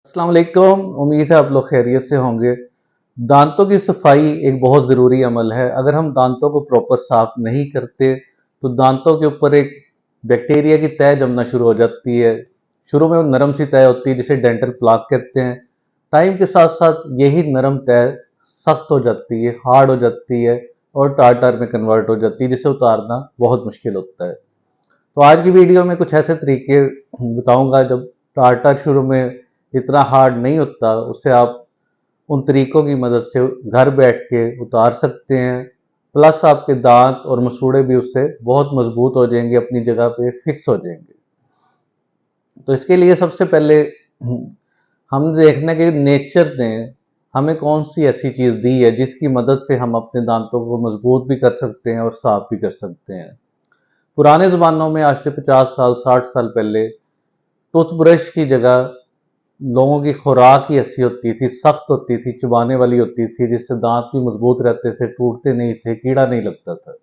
अस्सलाम वालेकुम। उम्मीद है आप लोग खैरियत से होंगे। दांतों की सफाई एक बहुत ज़रूरी अमल है। अगर हम दांतों को प्रॉपर साफ नहीं करते तो दांतों के ऊपर एक बैक्टीरिया की तह जमना शुरू हो जाती है। शुरू में वो नरम सी तह होती है जिसे डेंटल प्लाक कहते हैं। टाइम के साथ साथ यही नरम तह सख्त हो जाती है, हार्ड हो जाती है और टार्टार में कन्वर्ट हो जाती है, जिसे उतारना बहुत मुश्किल होता है। तो आज की वीडियो में कुछ ऐसे तरीके बताऊंगा जब टार्टर शुरू में इतना हार्ड नहीं होता, उससे आप उन तरीकों की मदद से घर बैठ के उतार सकते हैं। प्लस आपके दांत और मसूड़े भी उससे बहुत मजबूत हो जाएंगे, अपनी जगह पे फिक्स हो जाएंगे। तो इसके लिए सबसे पहले हम देखना कि नेचर ने हमें कौन सी ऐसी चीज़ दी है जिसकी मदद से हम अपने दांतों को मजबूत भी कर सकते हैं और साफ भी कर सकते हैं। पुराने ज़मानों में, आज से 50 साल 60 साल पहले, टूथब्रश की जगह लोगों की खुराक ही ऐसी होती थी, सख्त होती थी, चबाने वाली होती थी, जिससे दांत भी मजबूत रहते थे, टूटते नहीं थे, कीड़ा नहीं लगता था।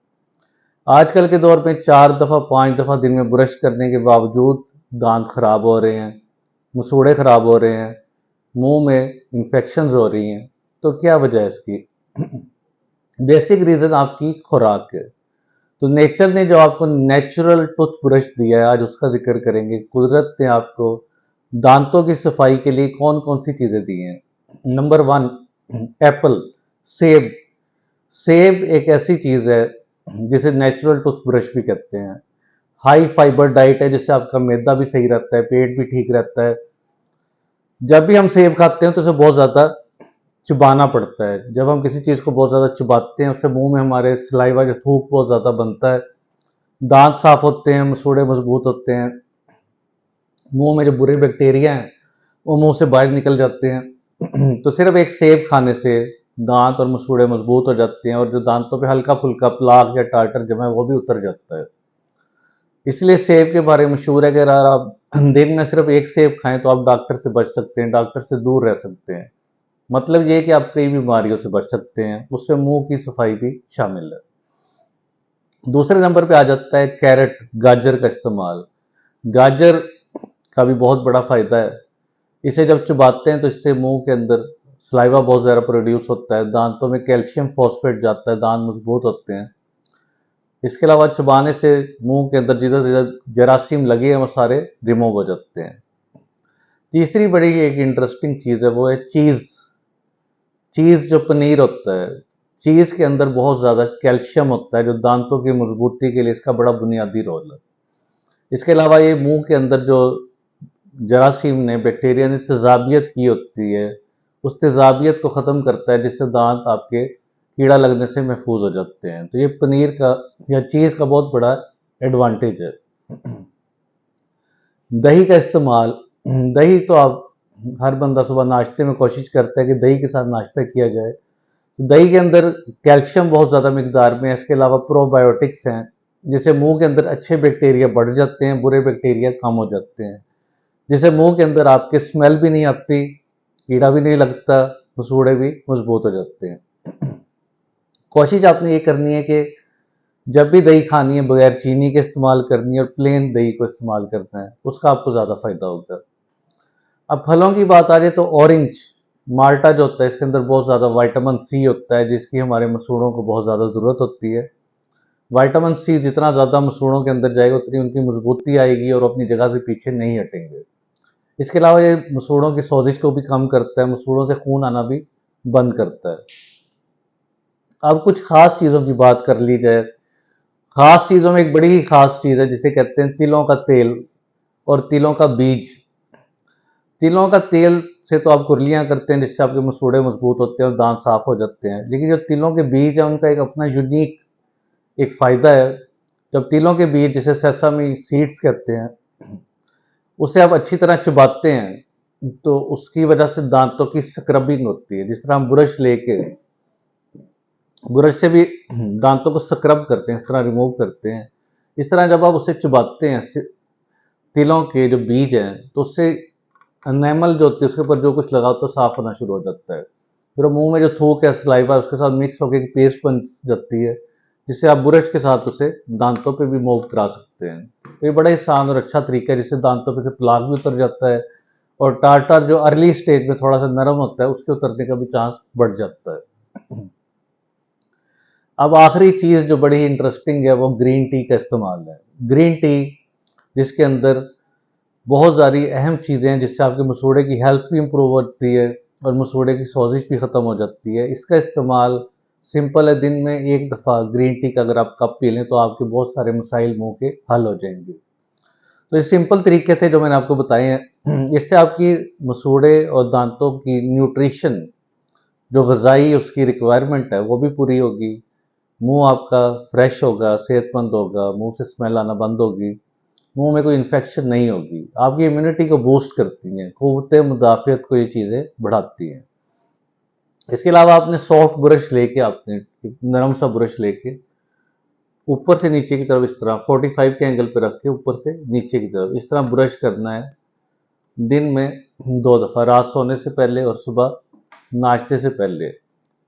आजकल के दौर में 4 दफ़ा 5 दफ़ा दिन में ब्रश करने के बावजूद दांत खराब हो रहे हैं, मसूड़े खराब हो रहे हैं, मुंह में इन्फेक्शंस हो रही हैं। तो क्या वजह है इसकी? बेसिक रीज़न आपकी खुराक है। तो नेचर ने जो आपको नेचुरल टूथब्रश दिया है, आज उसका जिक्र करेंगे। कुदरत ने आपको दांतों की सफाई के लिए कौन कौन सी चीज़ें दी हैं। नंबर वन, एप्पल, सेब। सेब एक ऐसी चीज़ है जिसे नेचुरल टूथब्रश भी कहते हैं। हाई फाइबर डाइट है, जिससे आपका मैदा भी सही रहता है, पेट भी ठीक रहता है। जब भी हम सेब खाते हैं तो उसे बहुत ज़्यादा चबाना पड़ता है। जब हम किसी चीज़ को बहुत ज़्यादा चबाते हैं, उससे मुंह में हमारे सलाइवा जो थूक बहुत ज़्यादा बनता है। दांत साफ होते हैं, मसूड़े मजबूत होते हैं, मुंह में जो बुरे बैक्टीरिया हैं वो मुंह से बाहर निकल जाते हैं। तो सिर्फ एक सेब खाने से दांत और मसूड़े मजबूत हो जाते हैं और जो दांतों पे हल्का फुल्का प्लाक या टार्टर जमा है वो भी उतर जाता है। इसलिए सेब के बारे में मशहूर है कि अगर आप दिन में सिर्फ एक सेब खाएं तो आप डॉक्टर से बच सकते हैं, डॉक्टर से दूर रह सकते हैं। मतलब ये कि आप कई बीमारियों से बच सकते हैं। उससे मुंह की सफाई भी शामिल है। दूसरे नंबर पे आ जाता है कैरेट, गाजर का इस्तेमाल। गाजर का भी बहुत बड़ा फायदा है। इसे जब चबाते हैं तो इससे मुंह के अंदर सलाइवा बहुत ज़्यादा प्रोड्यूस होता है, दांतों में कैल्शियम फॉस्फेट जाता है, दांत मजबूत होते हैं। इसके अलावा चबाने से मुंह के अंदर जिधर जिधर जरासीम लगे हैं वो सारे रिमूव हो जाते हैं। तीसरी बड़ी एक इंटरेस्टिंग चीज़ है, वो है चीज़। चीज़ जो पनीर होता है, चीज़ के अंदर बहुत ज़्यादा कैल्शियम होता है, जो दांतों की मजबूती के लिए इसका बड़ा बुनियादी रोल है। इसके अलावा ये मुंह के अंदर जो जरासीम ने, बैक्टीरिया ने तेजाबियत की होती है, उस तेजाबियत को ख़त्म करता है, जिससे दांत आपके कीड़ा लगने से महफूज हो जाते हैं। तो ये पनीर का या चीज़ का बहुत बड़ा एडवांटेज है। दही का इस्तेमाल। दही तो आप, हर बंदा सुबह नाश्ते में कोशिश करता है कि दही के साथ नाश्ता किया जाए। तो दही के अंदर कैल्शियम बहुत ज़्यादा मिकदार में है। इसके अलावा प्रोबायोटिक्स हैं, जिससे मुंह के अंदर अच्छे बैक्टीरिया बढ़ जाते हैं, बुरे बैक्टीरिया कम हो जाते हैं, जिससे मुंह के अंदर आपके स्मेल भी नहीं आती, कीड़ा भी नहीं लगता, मसूड़े भी मजबूत हो जाते हैं। कोशिश आपने ये करनी है कि जब भी दही खानी है बगैर चीनी के इस्तेमाल करनी है और प्लेन दही को इस्तेमाल करना है, उसका आपको ज़्यादा फायदा होगा। अब फलों की बात आ जाए तो ऑरेंज, माल्टा जो होता है, इसके अंदर बहुत ज़्यादा विटामिन सी होता है, जिसकी हमारे मसूड़ों को बहुत ज़्यादा ज़रूरत होती है। विटामिन सी जितना ज़्यादा मसूड़ों के अंदर जाएगा उतनी उनकी मजबूती आएगी और अपनी जगह से पीछे नहीं हटेंगे। इसके अलावा ये मसूड़ों की सोजिश को भी कम करता है, मसूड़ों से खून आना भी बंद करता है। अब कुछ खास चीज़ों की बात कर ली जाए। खास चीज़ों में एक बड़ी ही खास चीज़ है जिसे कहते हैं तिलों का तेल और तिलों का बीज। तिलों का तेल से तो आप कुर्लियाँ करते हैं, जिससे आपके मसूड़े मजबूत होते हैं और दांत साफ हो जाते हैं। लेकिन जो तिलों के बीज है उनका एक अपना यूनिक एक फ़ायदा है। जब तिलों के बीज, जिसे सेसमी सीड्स कहते हैं, उसे आप अच्छी तरह चबाते हैं तो उसकी वजह से दांतों की स्क्रबिंग होती है। जिस तरह हम ब्रश लेके ब्रश से भी दांतों को स्क्रब करते हैं, इस तरह रिमूव करते हैं, इस तरह जब आप उसे चबाते हैं तिलों के जो बीज हैं, तो उससे एनेमल जो होती है उसके ऊपर जो कुछ लगा होता है साफ होना शुरू हो जाता है। फिर मुंह में जो थूक है, सलाइवा, उसके साथ मिक्स होकर एक पेस्ट बन जाती है, जिससे आप ब्रश के साथ उसे दांतों पे भी मूव करा सकते हैं। तो ये बड़ा ही आसान और अच्छा तरीका है, जिससे दांतों पे से प्लाक भी उतर जाता है और टार्टार जो अर्ली स्टेज में थोड़ा सा नरम होता है उसके उतरने का भी चांस बढ़ जाता है। अब आखिरी चीज जो बड़ी इंटरेस्टिंग है वो ग्रीन टी का इस्तेमाल है। ग्रीन टी जिसके अंदर बहुत सारी अहम चीजें हैं जिससे आपके मसूड़े की हेल्थ भी इंप्रूव होती है और मसूड़े की सोजिश भी खत्म हो जाती है। इसका इस्तेमाल सिंपल है, दिन में एक दफ़ा ग्रीन टी का अगर आप कप पी लें तो आपके बहुत सारे मसाइल मुंह के हल हो जाएंगे। तो ये सिंपल तरीके थे जो मैंने आपको बताए हैं। इससे आपकी मसूड़े और दांतों की न्यूट्रिशन जो ग़िज़ाई उसकी रिक्वायरमेंट है वो भी पूरी होगी। मुंह आपका फ्रेश होगा, सेहतमंद होगा, मुंह से स्मेल आना बंद होगी, मुंह में कोई इन्फेक्शन नहीं होगी, आपकी इम्यूनिटी को बूस्ट करती हैं, क़ुव्वत मुदाफ़ियत को ये चीज़ें बढ़ाती हैं। इसके अलावा आपने सॉफ्ट ब्रश लेके, आपने एक नरम सा ब्रश लेके ऊपर से नीचे की तरफ इस तरह 45 के एंगल पे रख के ऊपर से नीचे की तरफ इस तरह ब्रश करना है दिन में 2 दफ़ा, रात सोने से पहले और सुबह नाश्ते से पहले।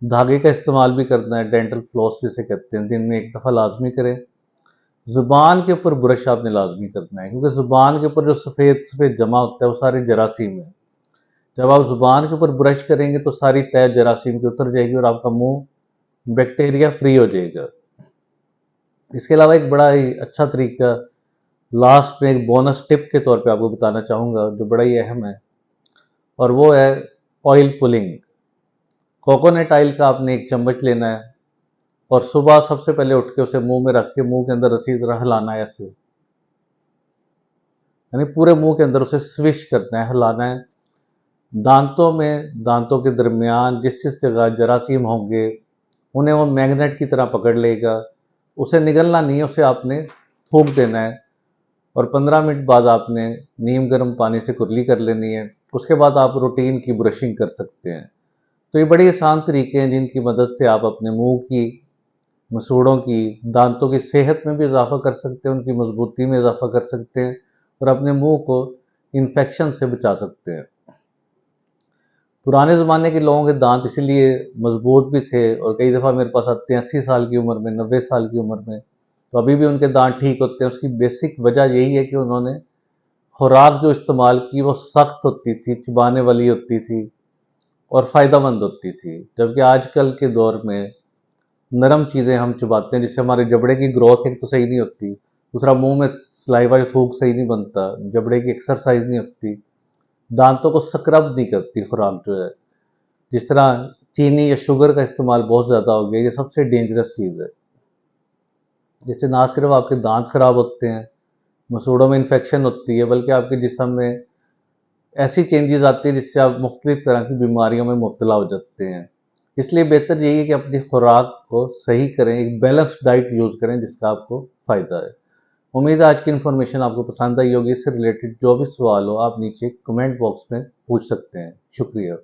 धागे का इस्तेमाल भी करना है, डेंटल फ्लॉस जिसे कहते हैं, दिन में 1 दफ़ा लाजमी करें। ज़ुबान के ऊपर ब्रश आपने लाजमी करना है क्योंकि ज़ुबान के ऊपर जो सफ़ेद सफ़ेद जमा होता है वो सारे जरासीम है। जब आप ज़ुबान के ऊपर ब्रश करेंगे तो सारी तय जरासीम की उतर जाएगी और आपका मुंह बैक्टीरिया फ्री हो जाएगा। इसके अलावा एक बड़ा ही अच्छा तरीका लास्ट में एक बोनस टिप के तौर पे आपको बताना चाहूँगा जो बड़ा ही अहम है, और वो है ऑयल पुलिंग। कोकोनट ऑयल का आपने एक चम्मच लेना है और सुबह सबसे पहले उठ के उसे मुंह में रख के मुंह के अंदर अच्छी तरह हिलाना है, ऐसे यानी पूरे मुंह के अंदर उसे स्विश करना है, हिलाना है। दांतों में, दांतों के दरमियान जिस जिस जगह जरासीम होंगे उन्हें वो मैग्नेट की तरह पकड़ लेगा। उसे निगलना नहीं है, उसे आपने थूक देना है और 15 मिनट बाद आपने नीम गर्म पानी से कुरली कर लेनी है। उसके बाद आप रूटीन की ब्रशिंग कर सकते हैं। तो ये बड़ी आसान तरीके हैं जिनकी मदद से आप अपने मुंह की, मसूड़ों की, दांतों की सेहत में भी इजाफा कर सकते हैं, उनकी मजबूती में इजाफा कर सकते हैं और अपने मुंह को इन्फेक्शन से बचा सकते हैं। पुराने ज़माने के लोगों के दांत इसीलिए मजबूत भी थे और कई दफ़ा मेरे पास आते हैं 80 साल की उम्र में, 90 साल की उम्र में, तो अभी भी उनके दांत ठीक होते हैं। उसकी बेसिक वजह यही है कि उन्होंने खुराक जो इस्तेमाल की वो सख्त होती थी, चिबाने वाली होती थी और फ़ायदेमंद होती थी। जबकि आजकल के दौर में नरम चीज़ें हम चबाते हैं जिससे हमारे जबड़े की ग्रोथ एक तो सही नहीं होती, दूसरा मुंह में सलाइवा जो थूक सही नहीं बनता, जबड़े की एक्सरसाइज नहीं होती, दांतों को स्क्रब नहीं करती खुराक जो है। जिस तरह चीनी या शुगर का इस्तेमाल बहुत ज़्यादा हो गया, ये सबसे डेंजरस चीज़ है। जिससे ना सिर्फ आपके दांत खराब होते हैं, मसूड़ों में इन्फेक्शन होती है, बल्कि आपके जिस्म में ऐसी चेंजेस आती है जिससे आप मुख्तलिफ तरह की बीमारियों में मुब्तला हो जाते हैं। इसलिए बेहतर यही है कि अपनी खुराक को सही करें, एक बैलेंस्ड डाइट यूज़ करें जिसका आपको फ़ायदा है। उम्मीद है आज की इन्फॉर्मेशन आपको पसंद आई होगी। इससे रिलेटेड जो भी सवाल हो आप नीचे कमेंट बॉक्स में पूछ सकते हैं। शुक्रिया।